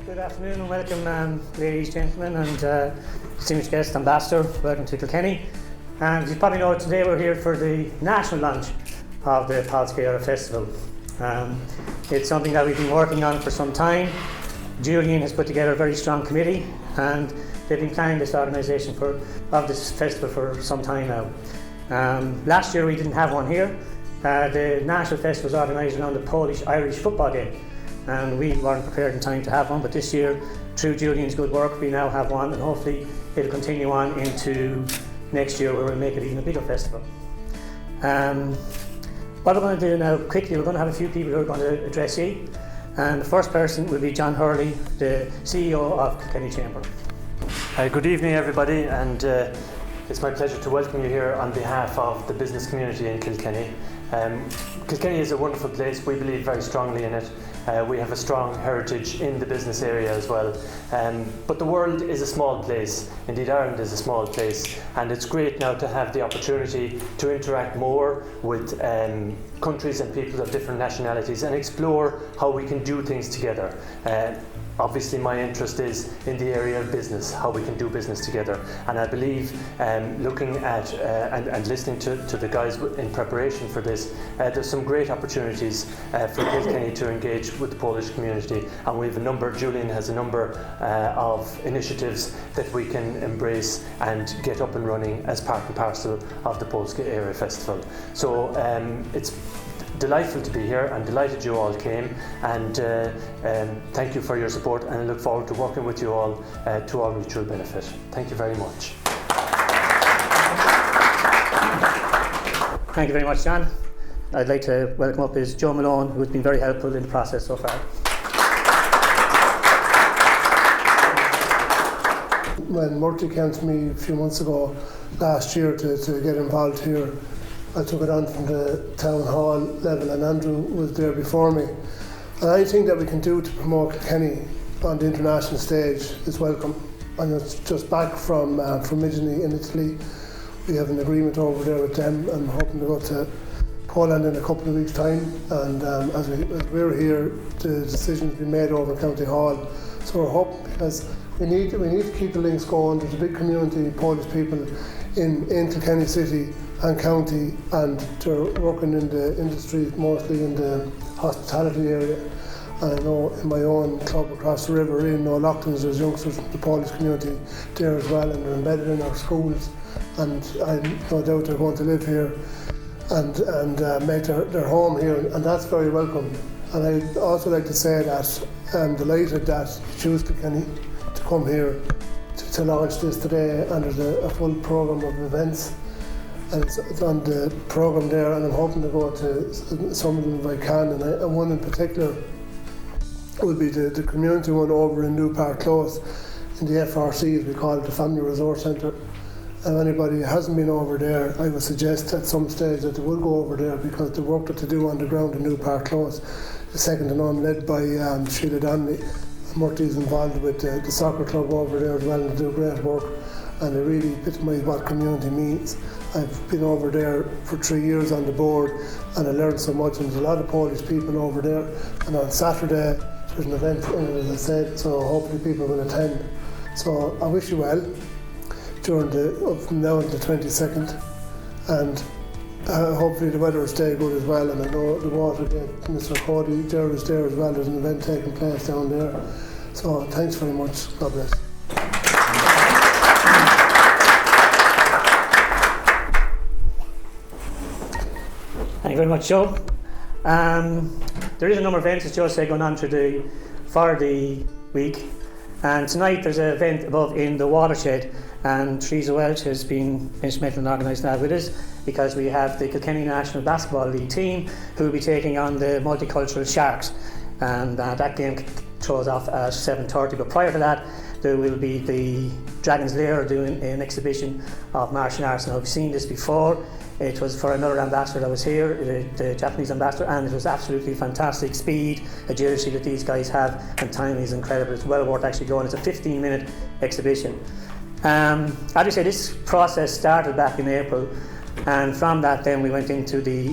Good afternoon and welcome, ladies, gentlemen, and distinguished guest ambassador. Welcome to Kilkenny. And as you probably know, today we're here for the national launch of the Polska Eire Festival. It's something that we've been working on for some time. Julian has put together a very strong committee, and they've been planning this organisation of this festival for some time now. Last year we didn't have one here. The national festival was organised around the Polish-Irish football game, and we weren't prepared in time to have one, but this year, through Julian's good work, we now have one, and hopefully it'll continue on into next year where we'll make it even a bigger festival. What we're going to do now, quickly, we're going to have a few people who are going to address you, and the first person will be John Hurley, the CEO of Kilkenny Chamber. Good evening, everybody, and it's my pleasure to welcome you here on behalf of the business community in Kilkenny. Kilkenny is a wonderful place. We believe very strongly in it. We have a strong heritage in the business area as well. But the world is a small place. Indeed, Ireland is a small place, and it's great now to have the opportunity to interact more with countries and people of different nationalities and explore how we can do things together. Obviously, my interest is in the area of business, how we can do business together. And I believe, looking at and listening to the guys in preparation for this, there's some great opportunities for Kilkenny to engage with the Polish community. And we have Julian has a number of initiatives that we can embrace and get up and running as part and parcel of the Polska Eire Festival. So it's delightful to be here. I'm delighted you all came, and thank you for your support, and I look forward to working with you all to our mutual benefit. Thank you very much. Thank you very much, John. I'd like to welcome up is Joe Malone, who has been very helpful in the process so far. When Murty came to me a few months ago last year to get involved here, I took it on from the town hall level, and Andrew was there before me. And anything that we can do to promote Kilkenny on the international stage is welcome. And it's just back from Italy in Italy. We have an agreement over there with them, and we're hoping to go to Poland in a couple of weeks' time. And as we're here, the decision's been made over in County Hall. So we're hoping, because we need to keep the links going. There's a big community of Polish people in Kilkenny City and county, and they're working in the industry, mostly in the hospitality area. And I know in my own club across the river in O'Loughlin's, there's youngsters from the Polish community there as well, and they're embedded in our schools, and I no doubt they're going to live here and make their home here, and that's very welcome. And I'd also like to say that I'm delighted that you choose Kilkenny to come here to launch this today, and there's a full programme of events. And it's on the programme there, and I'm hoping to go to some of them if I can. And one in particular will be the community one over in New Park Close, in the FRC, as we call it, the Family Resource Centre. And if anybody who hasn't been over there, I would suggest at some stage that they will go over there, because the work that they do on the ground in New Park Close is second to none, led by Sheila Donnelly. Murty is involved with the soccer club over there as well, and they do great work, and they really epitomise what community means. I've been over there for 3 years on the board, and I learned so much, and there's a lot of Polish people over there. And on Saturday there's an event in it, as I said, so hopefully people will attend. So I wish you well during from now until the 22nd, and hopefully the weather will stay good as well. And I know the Watergate, Mr. Cody there is there as well. There's an event taking place down there. So thanks very much. God bless. Thank you very much, Joe. There is a number of events, as Joe said, going on for the week. And tonight there's an event above in the watershed, and Teresa Welch has been instrumental in organising that with us, because we have the Kilkenny National Basketball League team who will be taking on the Multicultural Sharks, and that game throws off at 7:30. But prior to that, there will be the Dragon's Lair doing an exhibition of martial arts. Now, I've seen this before. It was for another ambassador that was here, the Japanese ambassador, and it was absolutely fantastic. Speed, agility that these guys have, and timing is incredible. It's well worth actually going. It's a 15-minute exhibition. As I say, this process started back in April, and from that then we went into the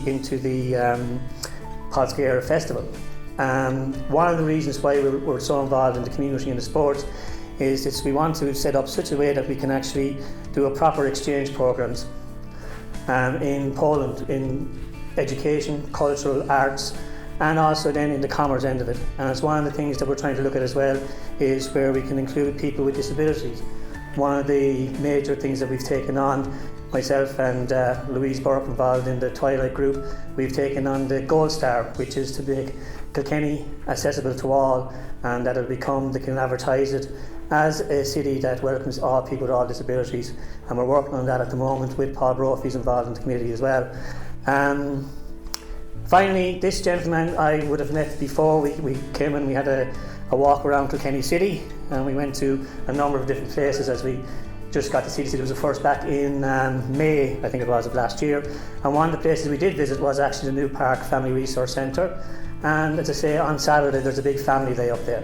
Polska Eire Festival. One of the reasons why we're so involved in the community and the sports is that we want to set up such a way that we can actually do a proper exchange programs in Poland, in education, cultural, arts, and also then in the commerce end of it. And it's one of the things that we're trying to look at as well, is where we can include people with disabilities. One of the major things that we've taken on, myself and Louise Burke involved in the Twilight group, we've taken on the Gold Star, which is to make Kilkenny accessible to all, and that they can advertise it as a city that welcomes all people with all disabilities. And we're working on that at the moment with Paul Brophy's involved in the community as well. Finally, this gentleman I would have met before. We came and we had a walk around Kilkenny City, and we went to a number of different places as we just got to see the city. It was the first back in May, I think it was, of last year. And one of the places we did visit was actually the New Park Family Resource Centre. And as I say, on Saturday there's a big family day up there.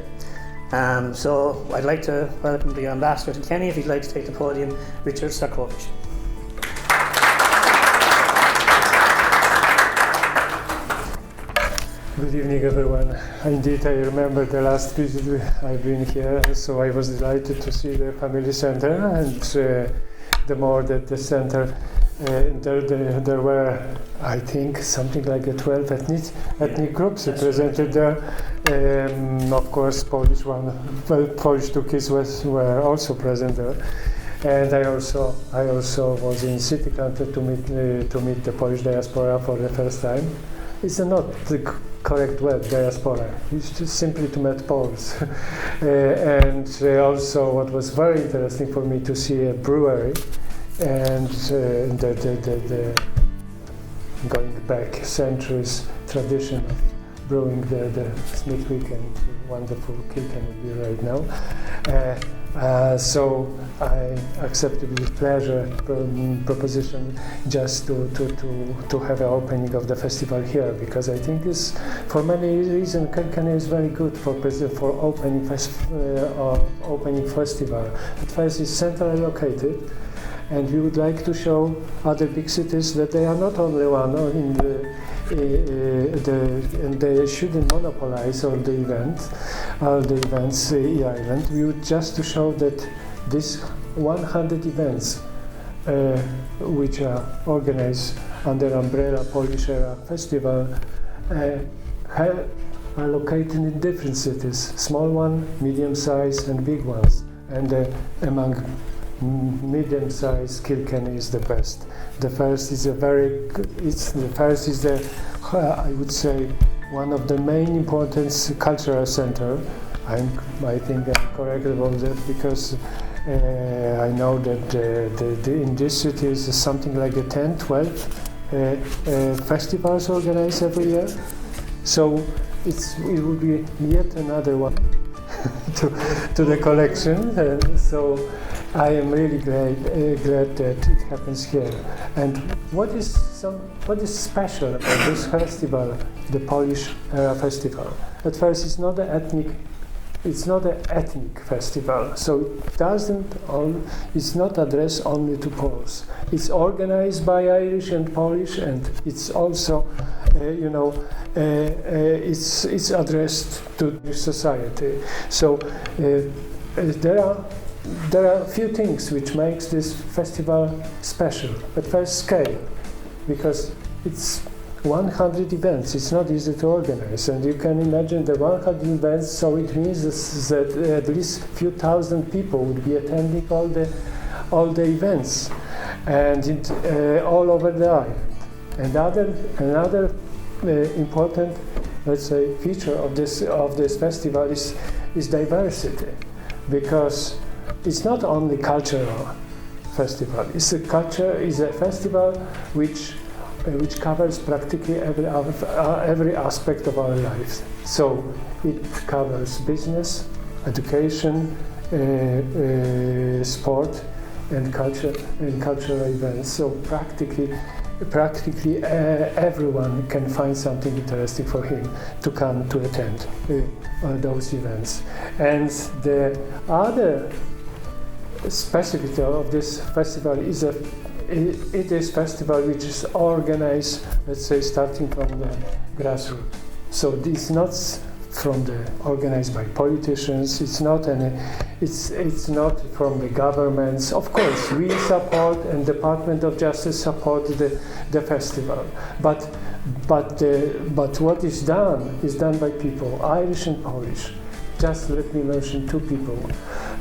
So I'd like to welcome the Ambassador to Kilkenny, if he'd like to take the podium, Richard Sarkovich. Good evening, everyone. Indeed, I remember the last visit I've been here, so I was delighted to see the family center, and the more that the center, there were, I think, something like 12 ethnic groups represented there. Of course, Polish two kids were also present there. And I also was in city council to meet the Polish diaspora for the first time. It's not the correct word, diaspora. It's just simply to meet Poles. And also, what was very interesting for me to see a brewery, and the going back centuries tradition of brewing the Smithwick and wonderful Kilkenny beer right now. So I accepted with pleasure proposition just to have an opening of the festival here, because I think this, for many reasons, Kilkenny is very good for opening festival. At first, it's centrally located, and we would like to show other big cities that they are not only one in and they shouldn't monopolize all the events event. We would just to show that these 100 events which are organized under umbrella Polish Eire Festival are located in different cities, small one, medium size, and big ones. And among medium size, Kilkenny is the best. The first is I would say, one of the main important cultural center. I think I'm correct about that, because I know that in this city is something like 10, 12 festivals organized every year. So it would be yet another one to the collection. So I am really glad that it happens here. And what is special about this festival, the Polish Eire Festival? At first, it's not an ethnic festival, so it's not addressed only to Poles. It's organized by Irish and Polish, and it's also, it's addressed to society. So there are a few things which makes this festival special. At first, scale, because it's 100 events. It's not easy to organize, and you can imagine the 100 events. So it means that at least a few thousand people would be attending all the events, and all over the island. Another important, let's say, feature of this festival is diversity, because it's not only cultural festival. It's a festival which covers practically every aspect of our lives. So it covers business, education, sport, and cultural events. So practically everyone can find something interesting for him to come to attend those events. And the other specificity of this festival is it is festival which is organized, let's say, starting from the grassroots. So it's not organized by politicians. It's not from the governments. Of course, we support and Department of Justice support the festival. But what is done by people, Irish and Polish. Just let me mention two people.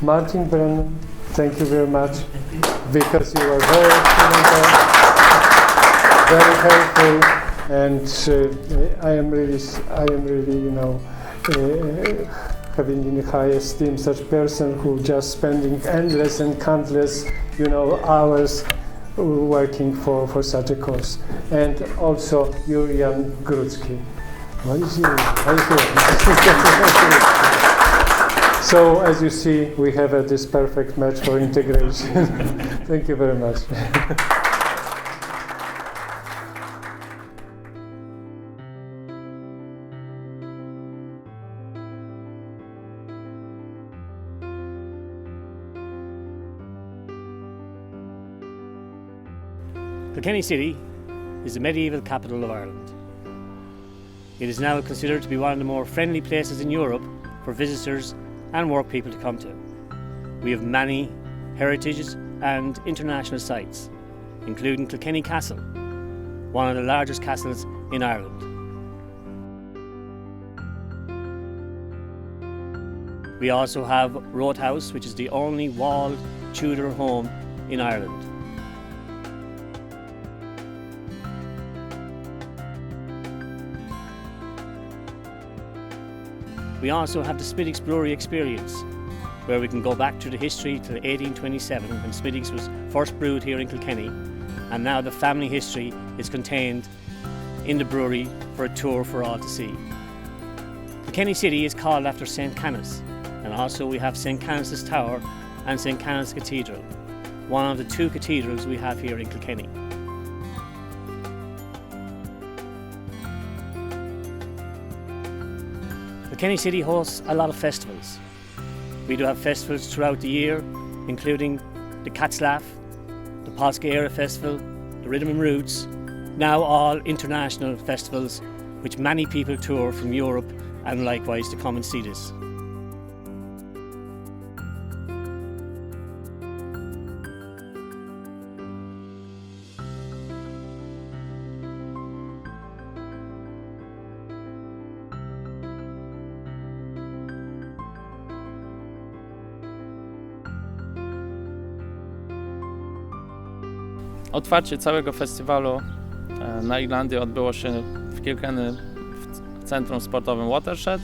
Martin Brennan, thank you very much, because you were very helpful, and I am really, having in high esteem such person who just spending endless and countless, hours working for such a cause. And also Julian Grucki. What is he? So as you see, we have this perfect match for integration. Thank you very much. Kilkenny City is the medieval capital of Ireland. It is now considered to be one of the more friendly places in Europe for visitors and work people to come to. We have many heritages and international sites, including Kilkenny Castle, one of the largest castles in Ireland. We also have Roadhouse, which is the only walled Tudor home in Ireland. We also have the Smithwick's Brewery experience, where we can go back to the history to 1827 when Smithwick's was first brewed here in Kilkenny, and now the family history is contained in the brewery for a tour for all to see. Kilkenny City is called after St. Canice, and also we have St. Canice's Tower and St. Canice Cathedral, one of the two cathedrals we have here in Kilkenny. Kilkenny City hosts a lot of festivals. We do have festivals throughout the year, including the Catslaff, the Polska Eire Festival, the Rhythm and Roots, now all international festivals which many people tour from Europe and likewise to come and see this. Otwarcie całego festiwalu na Irlandii odbyło się w Kilkenny w Centrum Sportowym Watershed.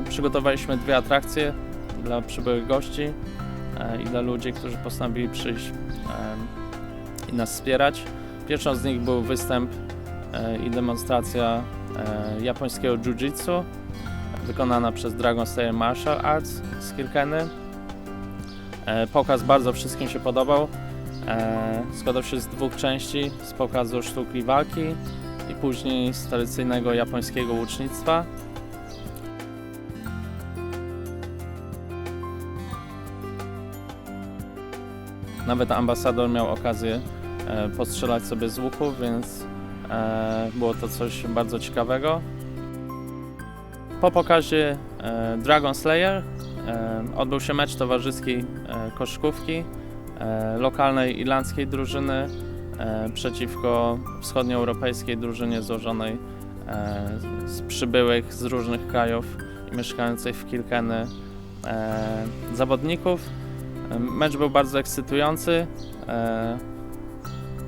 Przygotowaliśmy dwie atrakcje dla przybyłych gości i dla ludzi, którzy postanowili przyjść i nas wspierać. Pierwszą z nich był występ i demonstracja japońskiego jiu-jitsu wykonana przez Dragon Slayer Martial Arts z Kilkenny. Pokaz bardzo wszystkim się podobał. Składał się z dwóch części, z pokazu sztuki walki i później z tradycyjnego japońskiego łucznictwa. Nawet ambasador miał okazję postrzelać sobie z łuku, więc było to coś bardzo ciekawego. Po pokazie Dragon Slayer odbył się mecz towarzyski koszykówki lokalnej irlandzkiej drużyny przeciwko wschodnioeuropejskiej drużynie złożonej z przybyłych z różnych krajów i mieszkających w Kilkenny zawodników. Mecz był bardzo ekscytujący,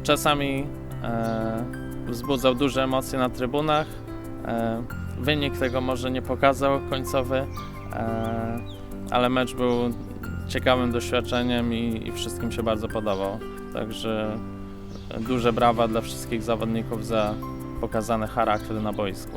czasami wzbudzał duże emocje na trybunach. Wynik tego może nie pokazał końcowy, ale mecz był ciekawym doświadczeniem i wszystkim się bardzo podobał. Także duże brawa dla wszystkich zawodników za pokazany charakter na boisku.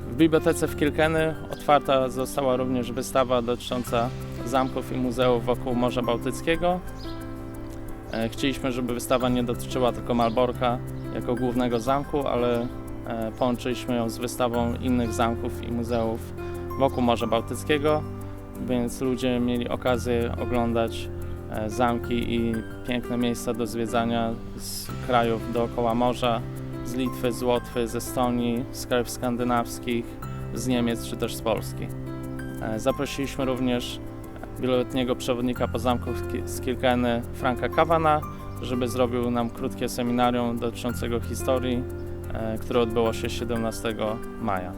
W bibliotece w Kilkenny otwarta została również wystawa dotycząca zamków i muzeów wokół Morza Bałtyckiego. Chcieliśmy, żeby wystawa nie dotyczyła tylko Malborka jako głównego zamku, ale połączyliśmy ją z wystawą innych zamków i muzeów wokół Morza Bałtyckiego, więc ludzie mieli okazję oglądać zamki i piękne miejsca do zwiedzania z krajów dookoła morza, z Litwy, z Łotwy, z Estonii, z krajów skandynawskich, z Niemiec czy też z Polski. Zaprosiliśmy również wieloletniego przewodnika po zamku z Kilkenny, Franka Kawana, żeby zrobił nam krótkie seminarium dotyczącego historii, które odbyło się 17 maja.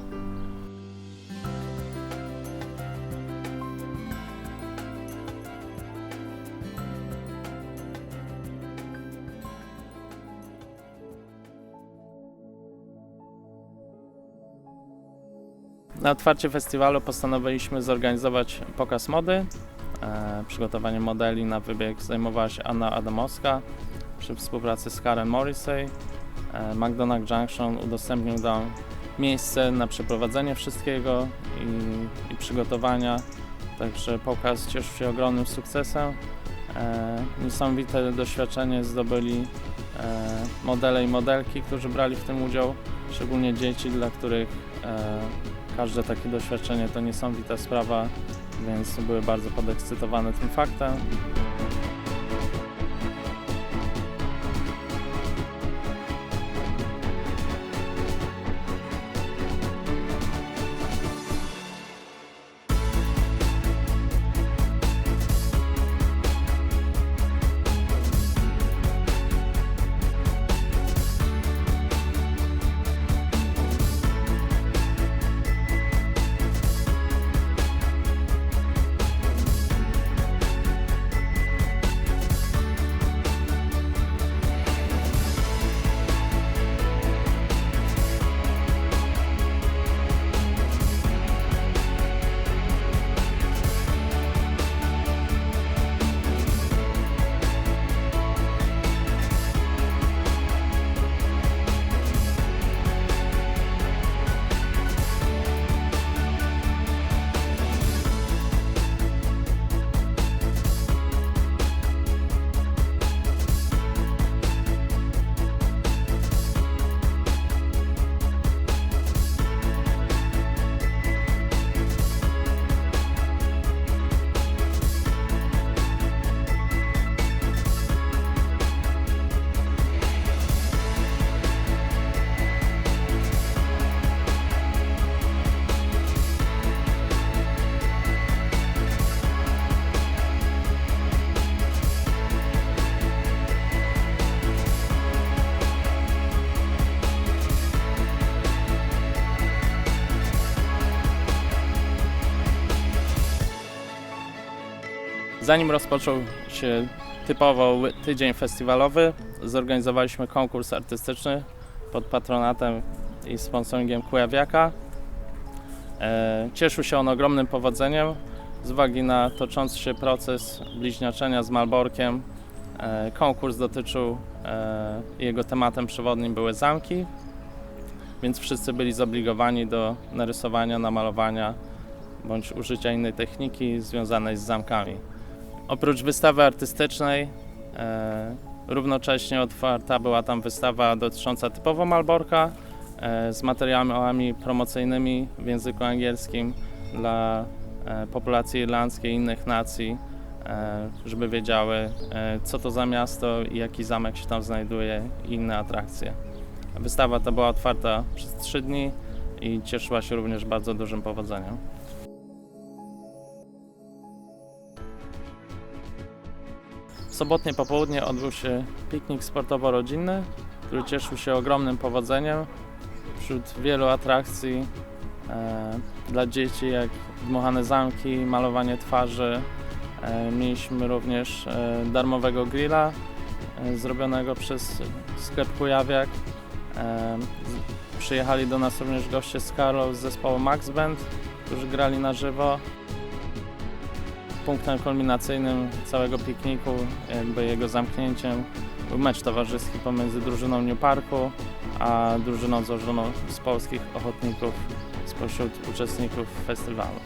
Na otwarcie festiwalu postanowiliśmy zorganizować pokaz mody. Przygotowaniem modeli na wybieg zajmowała się Anna Adamowska przy współpracy z Karen Morrissey. McDonald's Junction udostępnił nam miejsce na przeprowadzenie wszystkiego i przygotowania, także pokaz cieszył się ogromnym sukcesem. Niesamowite doświadczenie zdobyli modele i modelki, którzy brali w tym udział, szczególnie dzieci, dla których każde takie doświadczenie to niesamowita sprawa, więc były bardzo podekscytowane tym faktem. Zanim rozpoczął się typowo tydzień festiwalowy, zorganizowaliśmy konkurs artystyczny pod patronatem i sponsoringiem Kujawiaka. Cieszył się on ogromnym powodzeniem z uwagi na toczący się proces bliźniaczenia z Malborkiem. Konkurs dotyczył, jego tematem przewodnim były zamki, więc wszyscy byli zobligowani do narysowania, namalowania bądź użycia innej techniki związanej z zamkami. Oprócz wystawy artystycznej równocześnie otwarta była tam wystawa dotycząca typowo Malborka z materiałami promocyjnymi w języku angielskim dla populacji irlandzkiej i innych nacji, żeby wiedziały, co to za miasto i jaki zamek się tam znajduje i inne atrakcje. Wystawa ta była otwarta przez 3 dni i cieszyła się również bardzo dużym powodzeniem. W sobotnie popołudnie odbył się piknik sportowo-rodzinny, który cieszył się ogromnym powodzeniem. Wśród wielu atrakcji dla dzieci, jak dmuchane zamki, malowanie twarzy. Mieliśmy również darmowego grilla zrobionego przez sklep Kujawiak. Przyjechali do nas również goście z Karol z zespołu Max Band, którzy grali na żywo. Punktem kulminacyjnym całego pikniku, jakby jego zamknięciem, był mecz towarzyski pomiędzy drużyną New Parku a drużyną złożoną z polskich ochotników spośród uczestników festiwalu.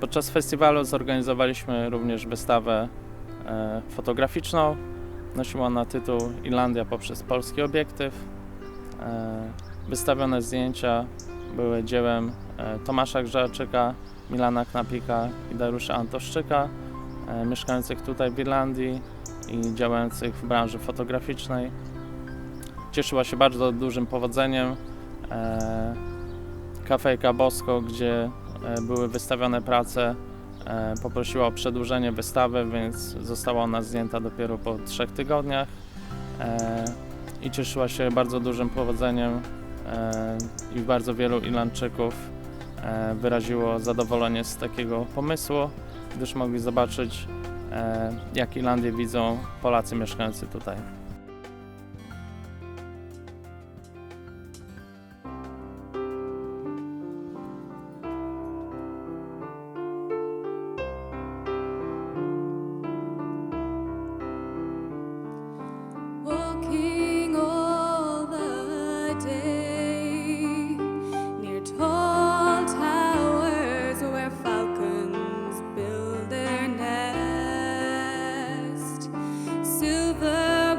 Podczas festiwalu zorganizowaliśmy również wystawę fotograficzną. Nosiła ona tytuł Irlandia poprzez polski obiektyw. Wystawione zdjęcia były dziełem Tomasza Grzalczyka, Milana Knapika i Dariusza Antoszczyka, mieszkających tutaj w Irlandii i działających w branży fotograficznej. Cieszyła się bardzo dużym powodzeniem. Kafejka Bosko, gdzie były wystawione prace, poprosiła o przedłużenie wystawy, więc została ona zdjęta dopiero po 3 tygodniach i cieszyła się bardzo dużym powodzeniem i bardzo wielu Irlandczyków wyraziło zadowolenie z takiego pomysłu, gdyż mogli zobaczyć, jak Irlandię widzą Polacy mieszkający tutaj. Walking all the day near tall towers where falcons build their nest, silver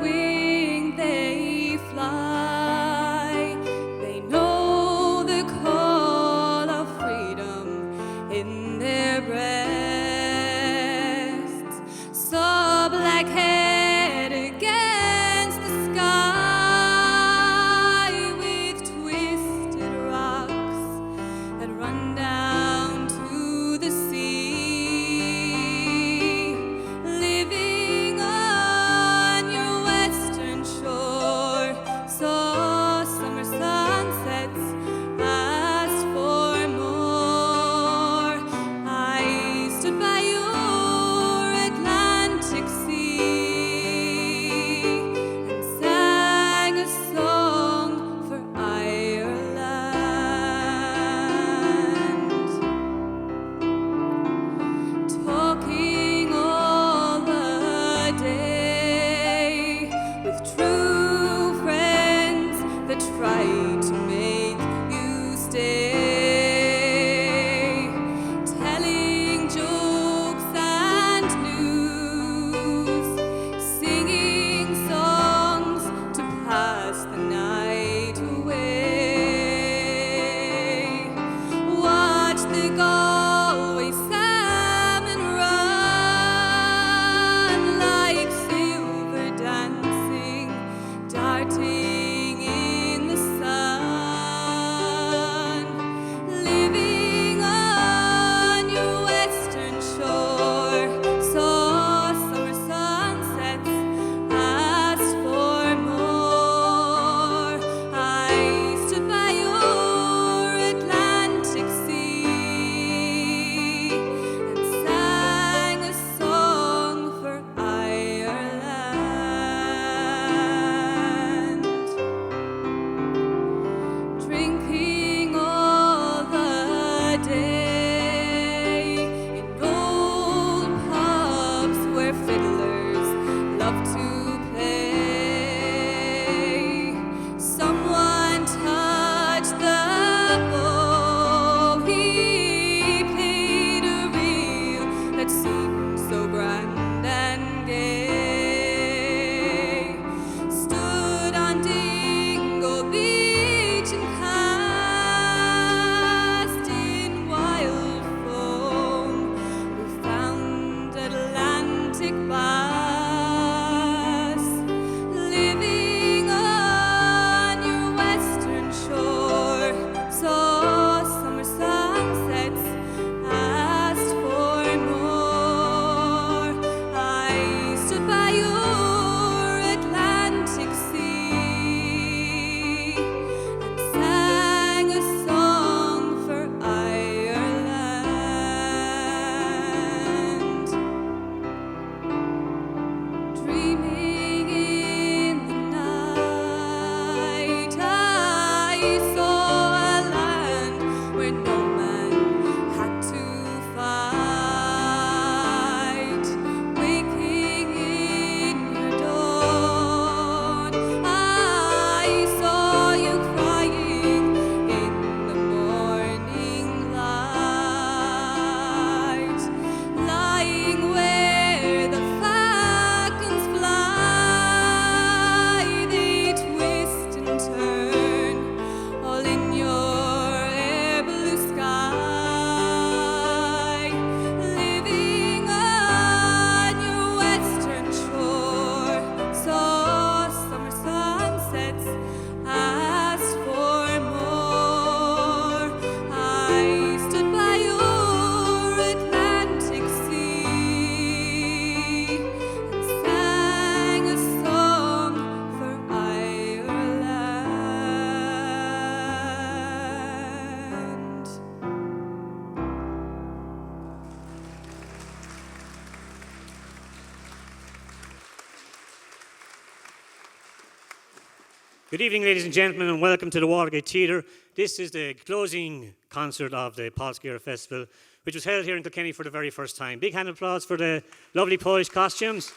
Good evening, ladies and gentlemen, and welcome to the Watergate Theatre. This is the closing concert of the Polska Eire Festival, which was held here in Kilkenny for the very first time. Big hand of applause for the lovely Polish costumes.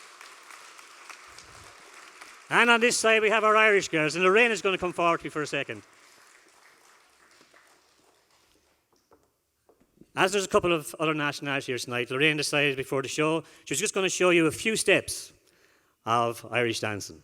And on this side we have our Irish girls, and Lorraine is going to come forward to me for a second. As there's a couple of other nationalities here tonight, Lorraine decided before the show she was just going to show you a few steps of Irish dancing.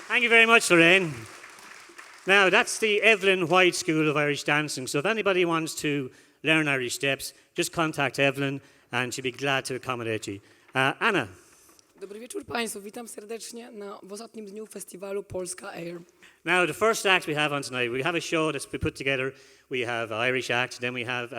Thank you very much, Lorraine. Now, that's the Evelyn White School of Irish Dancing. So if anybody wants to learn Irish steps, just contact Evelyn and she'll be glad to accommodate you. Anna. Dobry wieczór Państwu, witam serdecznie w ostatnim dniu festiwalu Polska Eire. Now, the first act we have on tonight, we have a show that's been put together. We have an Irish act, then we have,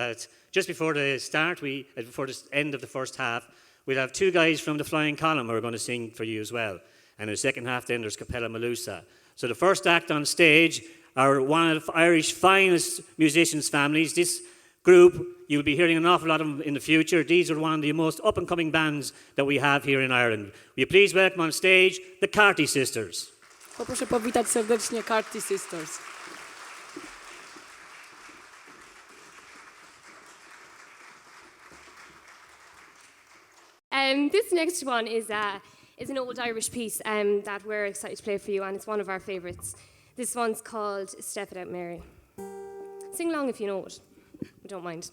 just before the start, before the end of the first half, we'll have two guys from the Flying Column who are going to sing for you as well. And in the second half, then there's Capella Malusa. So the first act on stage are one of Irish finest musicians' families. This group, you'll be hearing an awful lot of them in the future. These are one of the most up-and-coming bands that we have here in Ireland. Will you please welcome on stage the Carty Sisters. Poproszę powitać serdecznie Carty Sisters. This next one is an old Irish piece that we're excited to play for you, and it's one of our favourites. This one's called Step It Out Mary. Sing along if you know it. We don't mind.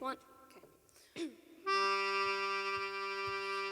One. Okay.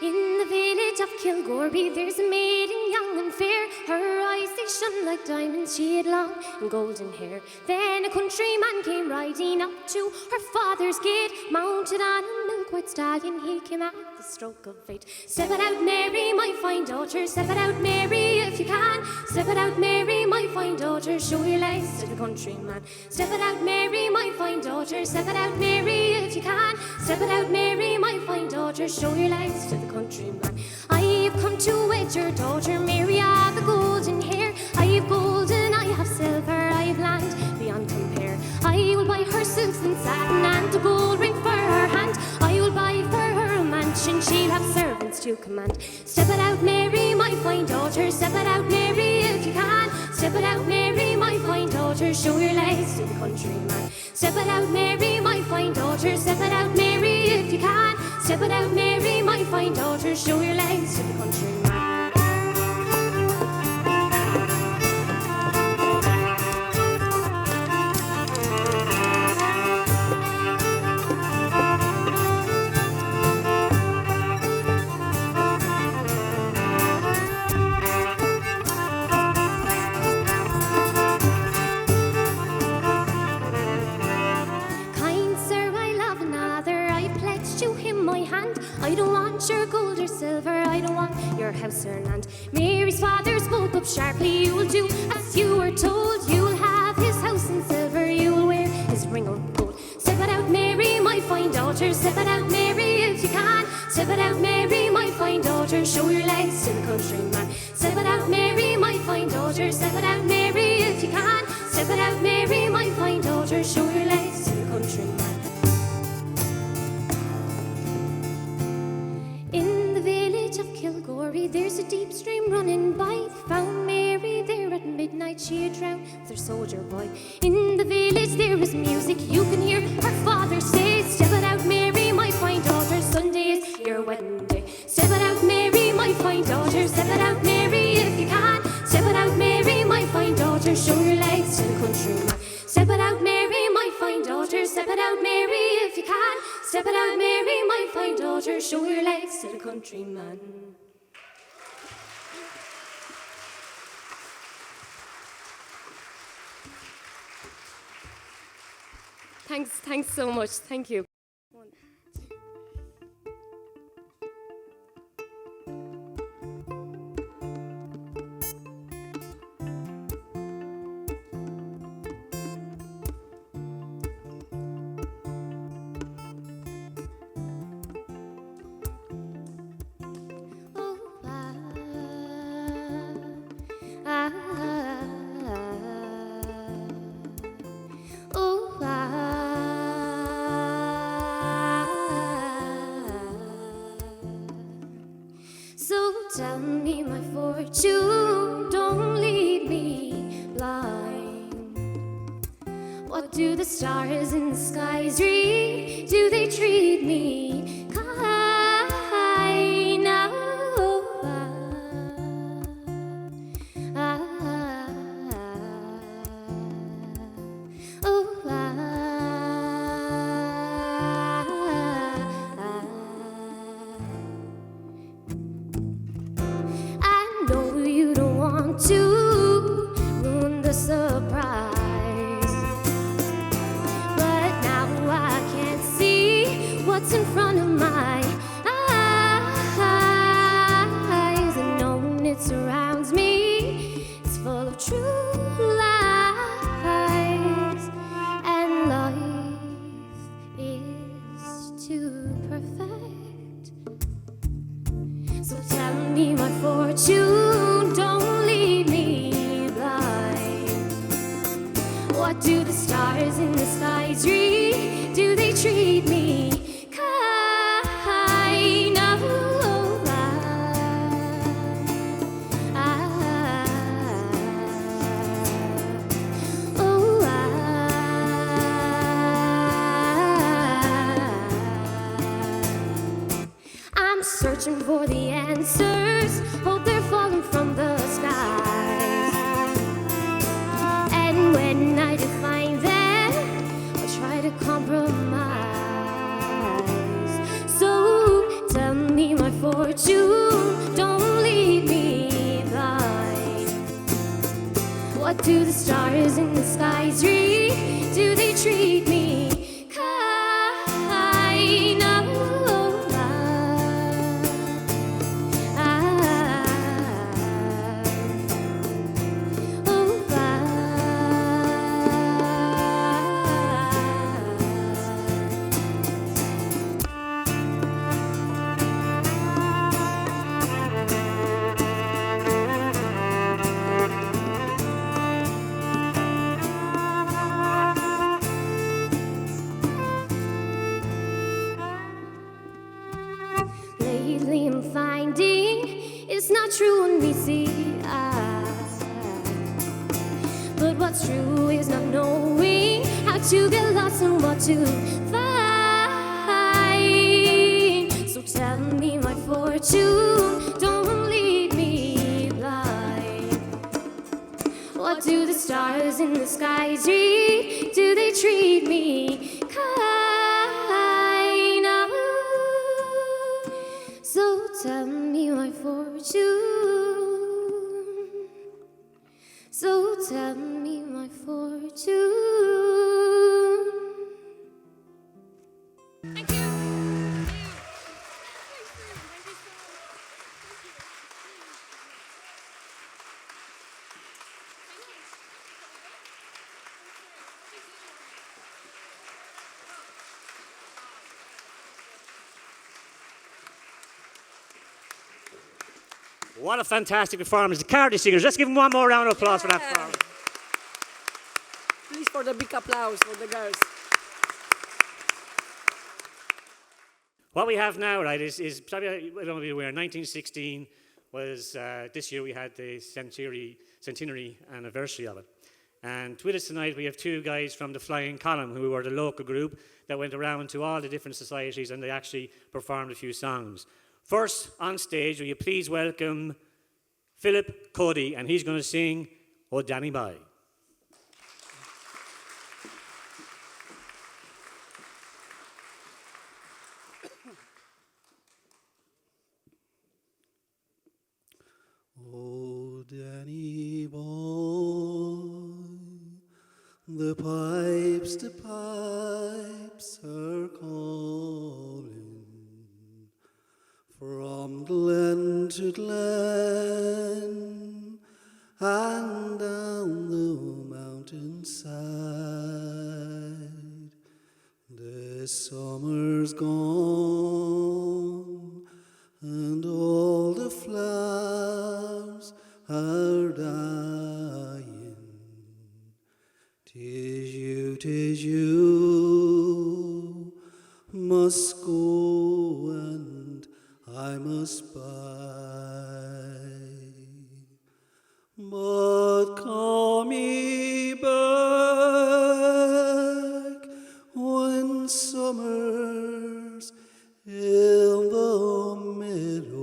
In the village of Kilgory, there's a maiden young and fair. Her eyes, they shone like diamonds, she had long and golden hair. Then a countryman came riding up to her father's gate, mounted on a milk-white stallion. He came at the stroke of fate. Step it out, Mary, my fine daughter. Step it out, Mary, if you can. Step it out, Mary, my fine daughter. Show your legs to the countryman. Step it out, Mary, my fine daughter. Step it out, Mary, if you can. Step it out, Mary, my fine daughter. Show your legs to the countryman. I have come to wed your daughter, Mary, of the golden hair. I have gold and I have silver, I have land beyond compare. I will buy her silks and satin and a gold ring for her hand. I will buy for her a mansion, she'll have servants to command. Step it out, Mary, my fine daughter. Step it out, Mary, if you can. Step it out, Mary, my fine daughter. Show your legs to the countryman. Step it out, Mary, my fine daughter. Step it out, Mary, if you can. Step it out, Mary, my fine daughter. Show your legs to the countryman. I don't want your gold or silver, I don't want your house or land. Mary's father spoke up sharply, you will do as you were told. You'll have his house in silver, you'll wear his ring of gold. Step it out, Mary, my fine daughter. Step it out, Mary, if you can. Step it out, Mary, my fine daughter. Show your legs to the countryman. Step it out, Mary, my fine daughter. Step it out, Mary, if you can. Step it out, Mary, my fine daughter. Show your legs to the countryman. Kilgory, there's a deep stream running by. Found Mary there at midnight. night she'd drown with her soldier boy. In the village there is music you can hear. Her father says, step it out, Mary, my fine daughter. Sunday is your wedding day. Step it out, Mary, my fine daughter. Step it out, Mary, if you can. Step it out, Mary, my fine daughter. Show your legs to the countryman. Step it out, Mary, my fine daughter. Step it out, Mary, if you can. Step it out, Mary, my fine daughter. Show your legs to the countryman. Thanks so much. Thank you. Tell me my fortune, don't leave me blind. What do the stars in the skies read? Do they treat me kind? To ruin the surprise, but now I can't see what's in front of my eyes, and knowing it surrounds me, it's full of true lies, and life is too perfect. So tell me my fortune, don't leave me blind. What do the stars in the skies read? Do they treat me kind? I'm searching for the answers, hope they're falling from the skies. And when I define them, I'll try to compromise. So tell me my fortune, don't leave me blind. What do the stars in the skies read? Do they treat me kind? Lately I'm finding it's not true when we see eye. But what's true is not knowing how to get lost and what to find. So tell me my fortune, don't leave me blind. What do the stars in the skies read? Do they treat me kind? So tell me my fortune. So tell me my fortune. Thank you. What a fantastic performance. The Cardi Singers. Let's give them one more round of applause for that performance. Please for the big applause for the girls. What we have now, right, is probably, I don't know if you're aware, 1916, was this year we had the centenary anniversary of it. And with us tonight we have two guys from the Flying Column who were the local group that went around to all the different societies and they actually performed a few songs. First on stage, will you please welcome Philip Cody, and he's going to sing "Oh Danny Boy." Oh, Danny boy, the pipes are calling from glen to glen and down the mountainside. The summer's gone and all the flowers are dying. 'Tis you must go and I must buy. But call me back when summer's in the meadow.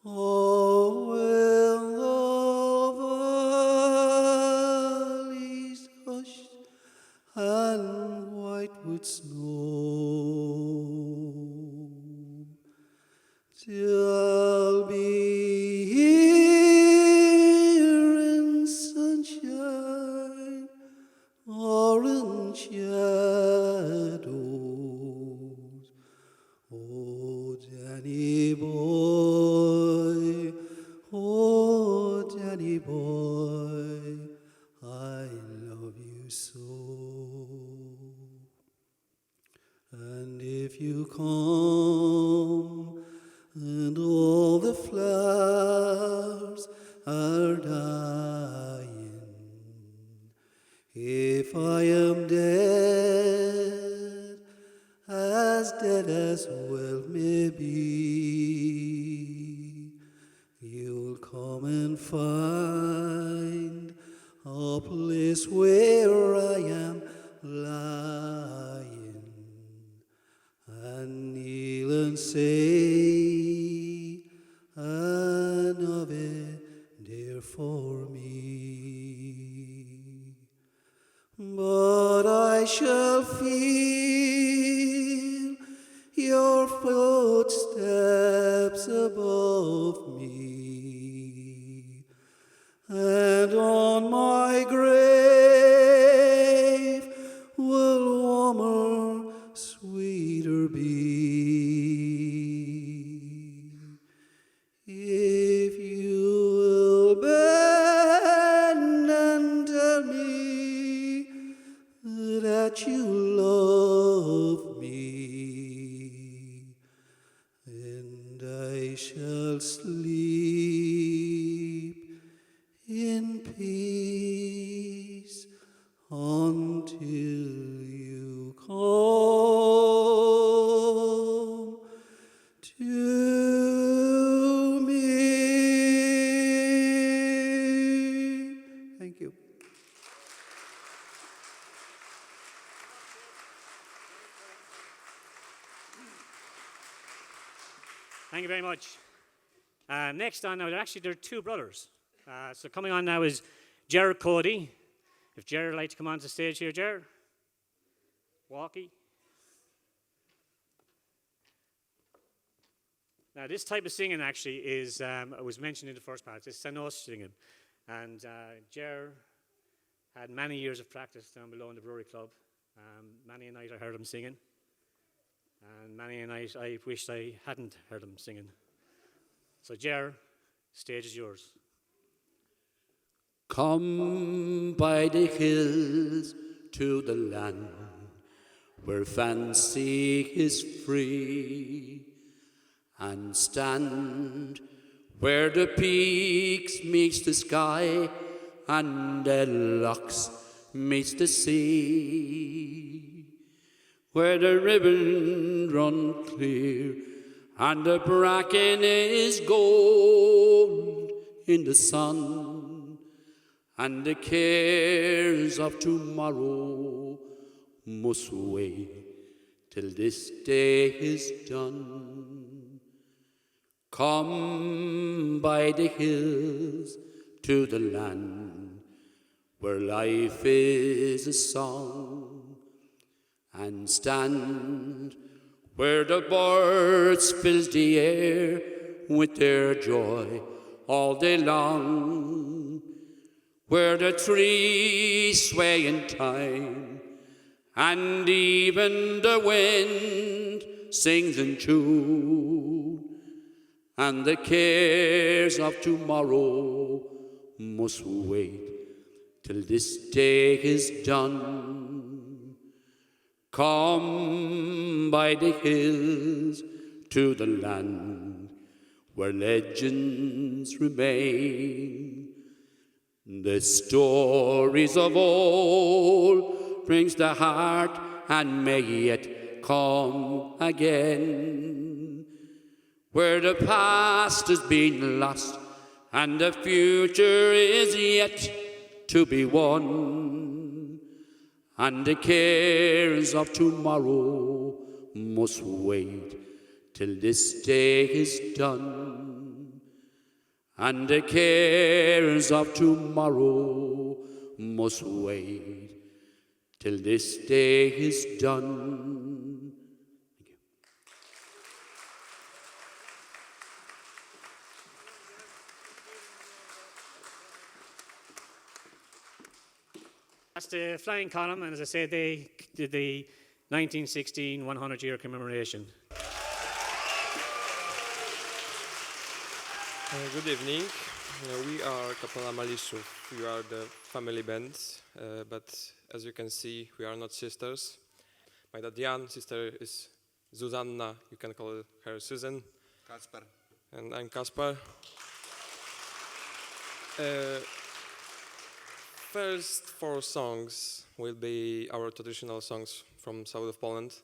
Oh, when the valley's hushed and white with snow, I'll be here in sunshine or in shadows. Oh, Danny boy, oh, Danny boy, I love you so. And if you come and all the flowers are dying, if I am dead as well may be, you'll come and find a place where I am lying, and kneel and say an Ave dear for me. But I shall feel your footsteps above me, and on my grave will warmer, sweeter be. If you will bend and tell me that you love me, and I shall sleep in peace until you come to me. Thank you. Thank you very much. Next on now, there are two brothers. So coming on now is Gerard Cody. If Gerard would like to come onto the stage here, Gerard. Walkie. Now this type of singing actually is, it was mentioned in the first part, it's Sanos singing. And Gerard had many years of practice down below in the brewery club. Many a night I heard him singing. And many a night I wished I hadn't heard him singing. So Gerard, stage is yours. Come by the hills to the land where fancy is free, and stand where the peaks meets the sky and the lochs meets the sea, where the ribbon run clear and the bracken is gold in the sun, and the cares of tomorrow must wait till this day is done. Come by the hills to the land where life is a song, and stand where the birds fill the air with their joy all day long, where the trees sway in time and even the wind sings in tune, and the cares of tomorrow must wait till this day is done. Come by the hills to the land where legends remain. The stories of old brings the heart and may yet come again, where the past has been lost and the future is yet to be won, and the cares of tomorrow must wait till this day is done, and the cares of tomorrow must wait till this day is done. Thank you. That's the flying column, and as I said, they did the 1916 100-year commemoration. Good evening. We are Kapela Maliszów. We are the family band, but as you can see, we are not sisters. My dad Jan, sister is Zuzanna. You can call her Susan. Kasper. And I'm Kasper. First 4 songs will be our traditional songs from south of Poland.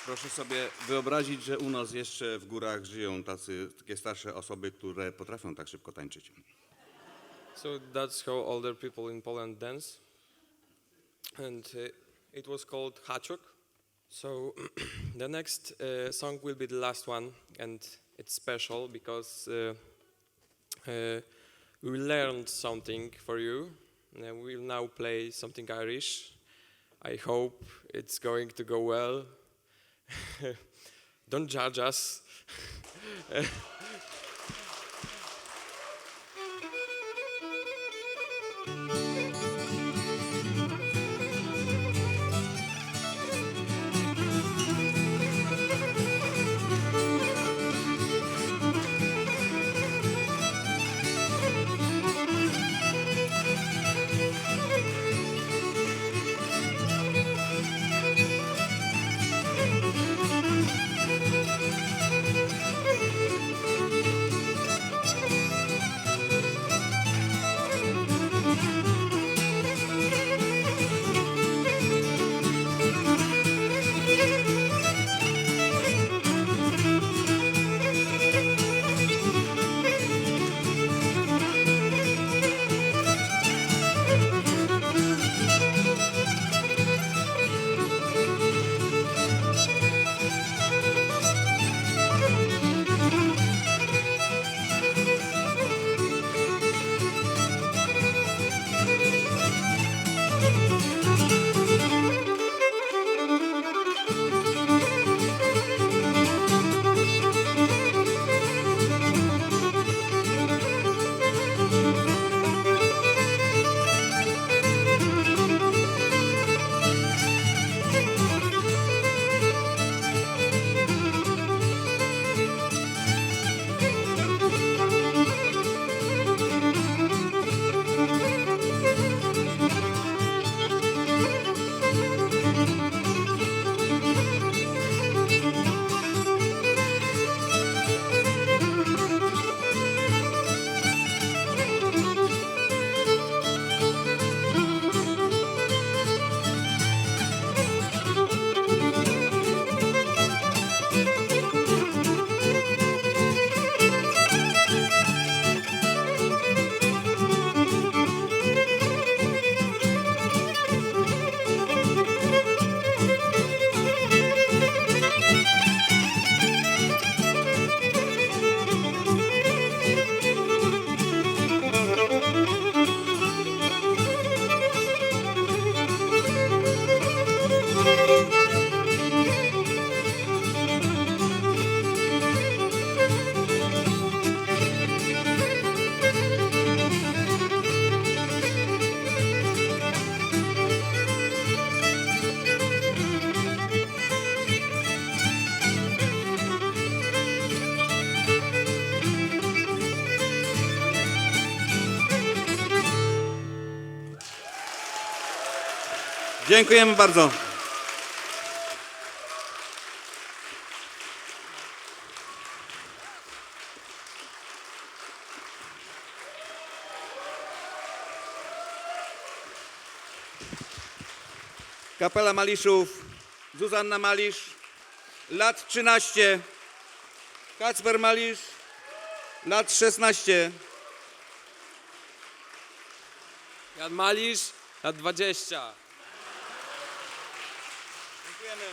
Proszę sobie wyobrazić, że u nas jeszcze w górach żyją takie starsze osoby, które potrafią tak szybko tańczyć. So that's how older people in Poland dance. And it was called haczok. So the next song will be the last one, and it's special because we learned something for you. We will now play something Irish. I hope it's going to go well. Don't judge us. Dziękujemy bardzo. Kapela Maliszów, Zuzanna Malisz, lat 13, Kacper Malisz, lat 16. Jan Malisz, lat 20. Dziękujemy.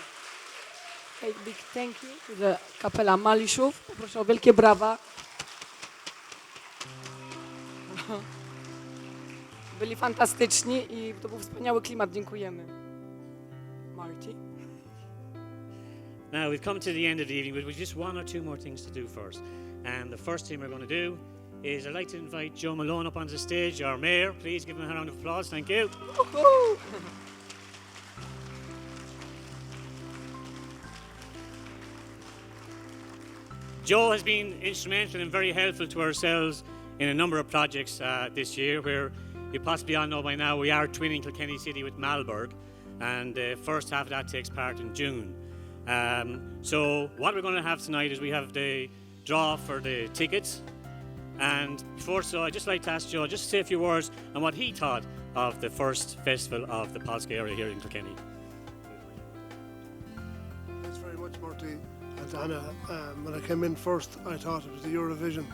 A big thank you to the kapela Maliszów. Poproszę o wielkie brawa. Byli fantastyczni i to był wspaniały klimat. Dziękujemy. Marty. Now we've come to the end of the evening, but we've just one or two more things to do first. And the first thing we're going to do is I'd like to invite Joe Malone up onto the stage, our mayor. Please give him a round of applause. Thank you. Joe has been instrumental and very helpful to ourselves in a number of projects this year, where you possibly all know by now we are twinning Kilkenny City with Malberg, and the first half of that takes part in June. So what we're going to have tonight is we have the draw for the tickets, and before so I'd just like to ask Joe just to say a few words on what he thought of the first festival of the Polska Eire here in Kilkenny. Thanks very much, Marty. And Anna, when I came in first, I thought it was the Eurovision,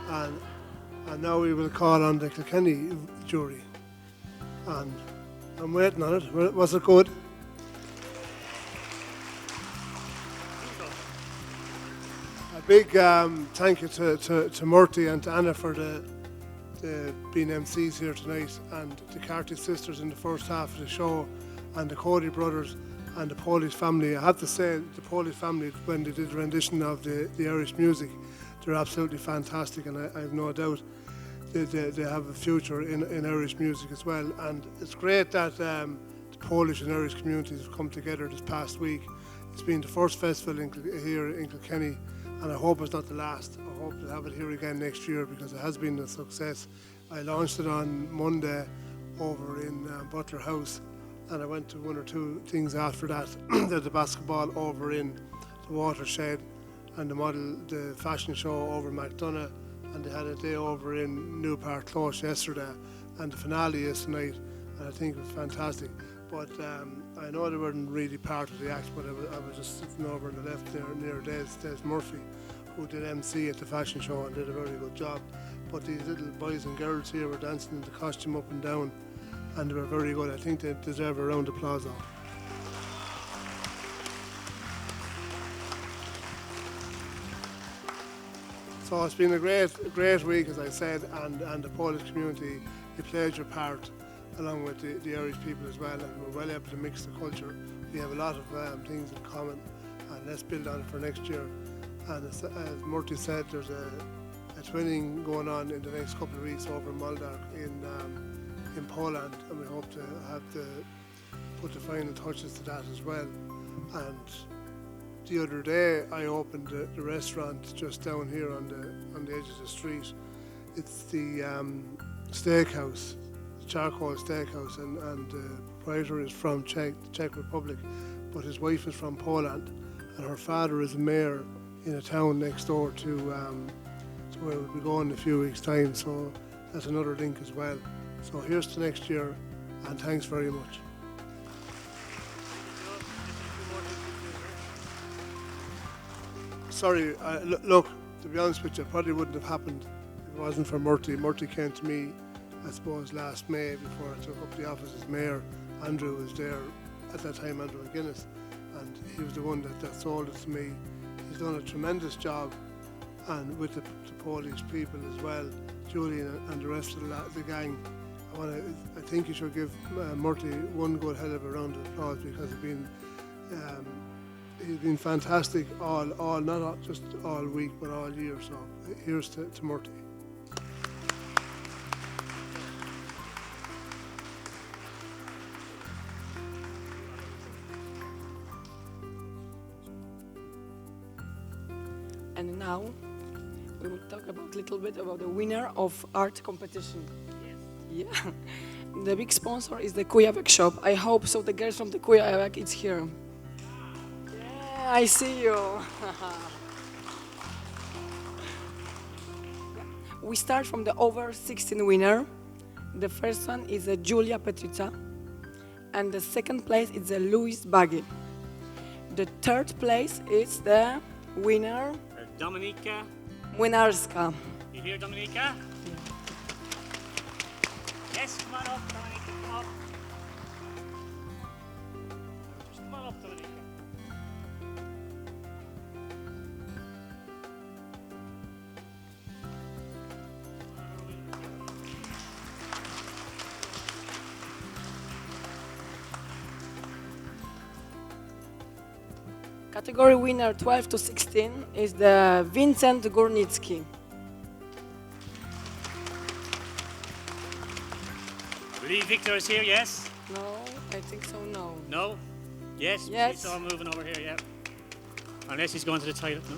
and now we will call on the Kilkenny jury, and I'm waiting on it. Was it good? big thank you to Murty and to Anna for the being MCs here tonight, and the Carty sisters in the first half of the show, and the Cody brothers and the Polish family. I have to say, the Polish family, when they did the rendition of the Irish music, they're absolutely fantastic, and I have no doubt they have a future in Irish music as well. And it's great that the Polish and Irish communities have come together this past week. It's been the first festival here in Kilkenny, and I hope it's not the last. I hope to have it here again next year, because it has been a success. I launched it on Monday over in Butler House, and I went to one or two things after that. The basketball over in the Watershed, and the fashion show over in McDonagh, and they had a day over in New Park Close yesterday, and the finale is tonight, and I think it was fantastic. But I know they weren't really part of the act, but I was just sitting over on the left near Des Murphy, who did MC at the fashion show and did a very good job. But these little boys and girls here were dancing in the costume up and down, and they were very good. I think they deserve a round of applause. So it's been a great week, as I said, and the Polish community, you played your part along with the Irish people as well, and we're well able to mix the culture. We have a lot of things in common, and let's build on it for next year. And as Murty said, there's a twinning going on in the next couple of weeks over in Moldar in Poland, and we hope to put the final touches to that as well. And the other day I opened the restaurant just down here on the edge of the street. It's the steakhouse, the charcoal steakhouse, and the proprietor is from Czech Republic, but his wife is from Poland, and her father is a mayor in a town next door to where we'll be going in a few weeks' time, so that's another link as well. So here's to next year, and thanks very much. Sorry, look, to be honest with you, it probably wouldn't have happened if it wasn't for Murty. Murty came to me, I suppose, last May before I took up the office as mayor. Andrew was there at that time, Andrew McGuinness, and he was the one that sold it to me. He's done a tremendous job, and with the Polish people as well, Julian and the rest of the gang. I think you should give Murty one good hell of a round of applause, because he's been fantastic not just all week, but all year. So here's to Murty. And now we will talk a little bit about the winner of art competition. Yes. Yeah. The big sponsor is the Kujawek shop. I hope so. The girls from the Kujawek is here. Yeah, I see you. We start from the over 16 winner. The first one is a Julia Petrica, and the second place is a Louis Baggy. The third place is the winner Dominika Młynarska. You hear, Dominika? Yes, come on up, Dominika, come up. Just come on up, Dominika. Category winner 12 to 16 is the Vincent Górnicki. I believe Victor is here, yes? No, I think so, no. No? Yes? Yes. He's all moving over here, yeah. Unless he's going to the toilet, no?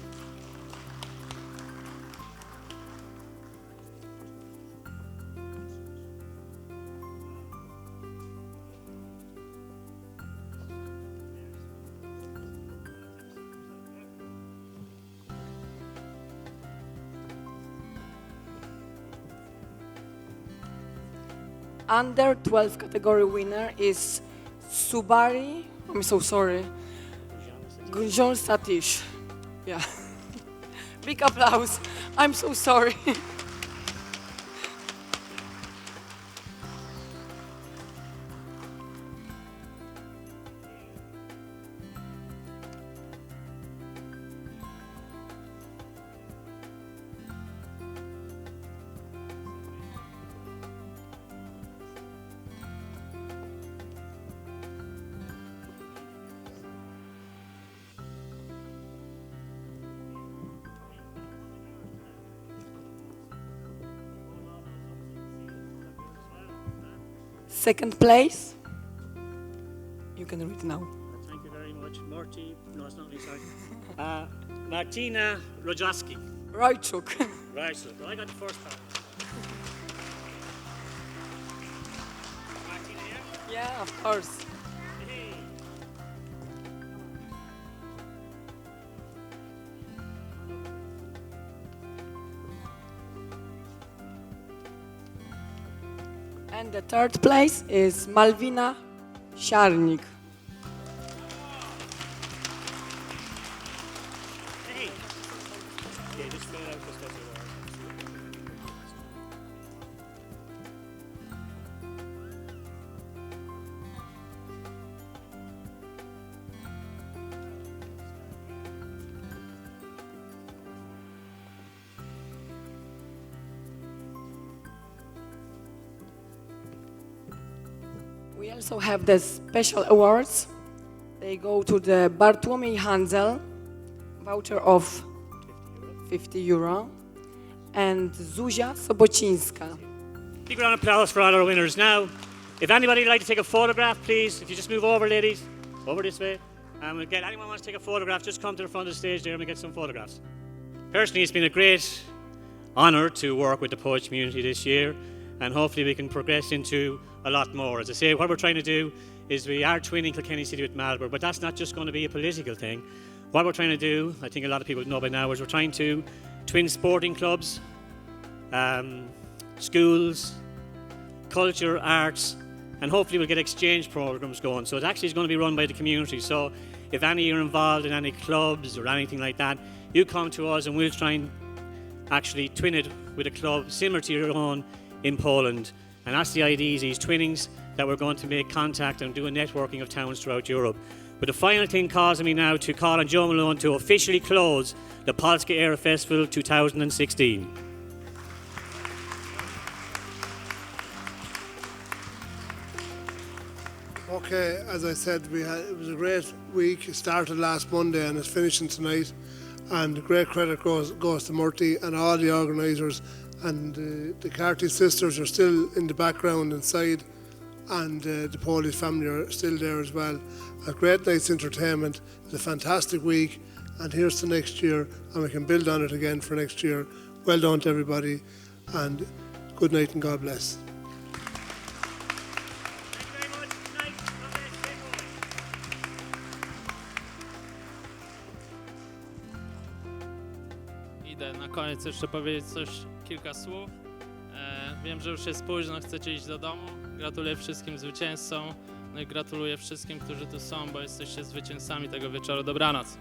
Under 12 category winner is Subari, I'm so sorry, Gunjon Satish. Yeah. Big applause. I'm so sorry. second place, you can read now. Thank you very much. Marty, no, it's not me, sorry. Martina Rojaski. Rajczuk. Right, so I got the first part. Martina here? Yeah, of course. Hey. And the third place is Malwina Siarnik. Hey. Okay, just fill it out just as you are. We also have the special awards. They go to the Bartłomiej Handzel, voucher of 50 euro, and Zuzia Sobocińska. Big round of applause for all our winners. Now, if anybody would like to take a photograph, please, if you just move over, ladies, over this way. And we'll get anyone wants to take a photograph, just come to the front of the stage there and we'll get some photographs. Personally, it's been a great honour to work with the poetry community this year, and hopefully we can progress into a lot more. As I say, what we're trying to do is we are twinning Kilkenny City with Marlborough, but that's not just going to be a political thing. What we're trying to do, I think a lot of people know by now, is we're trying to twin sporting clubs, schools, culture, arts, and hopefully we'll get exchange programs going. So it actually is going to be run by the community. So if any are involved in any clubs or anything like that, you come to us and we'll try and actually twin it with a club similar to your own in Poland. And that's the idea, these twinnings, that we're going to make contact and do a networking of towns throughout Europe. But the final thing causing me now to call on Joe Malone to officially close the Polska Eire Festival 2016. Okay, as I said, it was a great week. It started last Monday and it's finishing tonight. And great credit goes to Murty and all the organisers. And the Carty sisters are still in the background inside, and the Polish family are still there as well. A great night's entertainment. It's a fantastic week, and here's to next year, and we can build on it again for next year. Well done to everybody, and good night and God bless. Idę na koniec jeszcze powiedzieć kilka słów. Wiem, że już jest późno, chcecie iść do domu. Gratuluję wszystkim zwycięzcom, no i gratuluję wszystkim, którzy tu są, bo jesteście zwycięzcami tego wieczoru. Dobranoc.